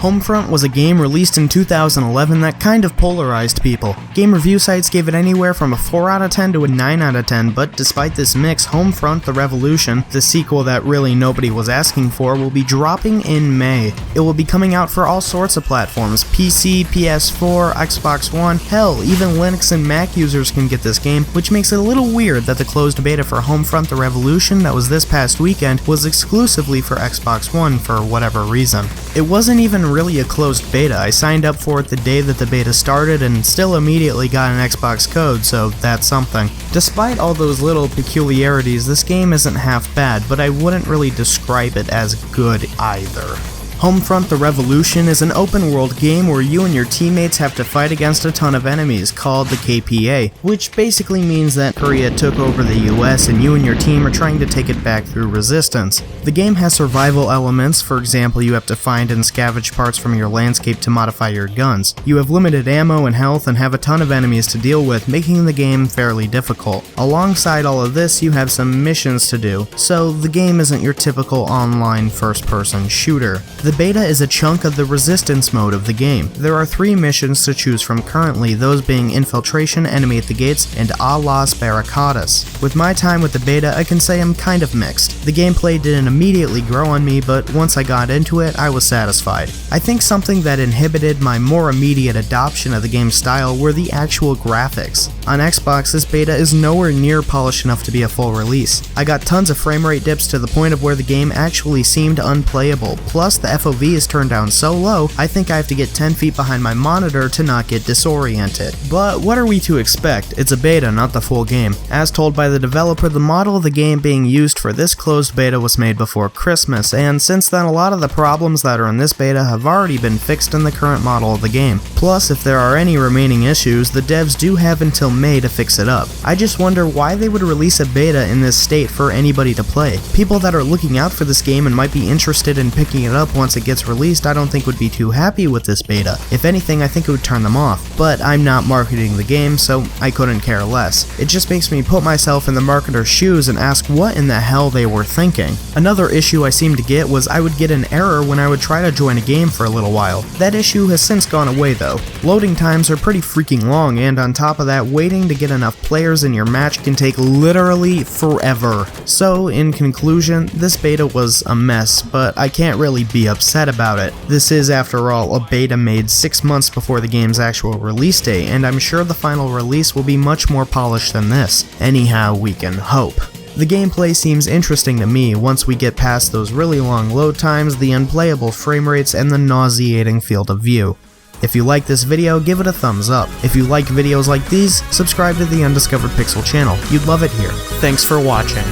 Homefront was a game released in 2011 that kind of polarized people. Game review sites gave it anywhere from a 4 out of 10 to a 9 out of 10, but despite this mix, Homefront: The Revolution, the sequel that really nobody was asking for, will be dropping in May. It will be coming out for all sorts of platforms: PC, PS4, Xbox One, hell, even Linux and Mac users can get this game, which makes it a little weird that the closed beta for Homefront: The Revolution that was this past weekend was exclusively for Xbox One for whatever reason. It wasn't even really a closed beta. I signed up for it the day that the beta started and still immediately got an Xbox code, so that's something. Despite all those little peculiarities, this game isn't half bad, but I wouldn't really describe it as good either. Homefront: The Revolution is an open-world game where you and your teammates have to fight against a ton of enemies, called the KPA, which basically means that Korea took over the US and you and your team are trying to take it back through resistance. The game has survival elements. For example, you have to find and scavenge parts from your landscape to modify your guns. You have limited ammo and health and have a ton of enemies to deal with, making the game fairly difficult. Alongside all of this, you have some missions to do, so the game isn't your typical online first-person shooter. The beta is a chunk of the resistance mode of the game. There are 3 missions to choose from currently, those being Infiltration, Enemy at the Gates, and A las Barricadas. With my time with the beta, I can say I'm kind of mixed. The gameplay didn't immediately grow on me, but once I got into it, I was satisfied. I think something that inhibited my more immediate adoption of the game's style were the actual graphics. On Xbox, this beta is nowhere near polished enough to be a full release. I got tons of frame rate dips to the point of where the game actually seemed unplayable, plus the FOV is turned down so low, I think I have to get 10 feet behind my monitor to not get disoriented. But what are we to expect? It's a beta, not the full game. As told by the developer, the model of the game being used for this closed beta was made before Christmas, and since then a lot of the problems that are in this beta have already been fixed in the current model of the game. Plus, if there are any remaining issues, the devs do have until May to fix it up. I just wonder why they would release a beta in this state for anybody to play. People that are looking out for this game and might be interested in picking it up once it gets released, I don't think would be too happy with this beta. If anything, I think it would turn them off. But I'm not marketing the game, so I couldn't care less. It just makes me put myself in the marketer's shoes and ask what in the hell they were thinking. Another issue I seemed to get was I would get an error when I would try to join a game for a little while. That issue has since gone away though. Loading times are pretty freaking long, and on top of that, waiting to get enough players in your match can take literally forever. So, in conclusion, this beta was a mess, but I can't really be upset about it. This is, after all, a beta made 6 months before the game's actual release date, and I'm sure the final release will be much more polished than this. Anyhow, we can hope. The gameplay seems interesting to me once we get past those really long load times, the unplayable frame rates, and the nauseating field of view. If you like this video, give it a thumbs up. If you like videos like these, subscribe to the Undiscovered Pixel channel. You'd love it here. Thanks for watching.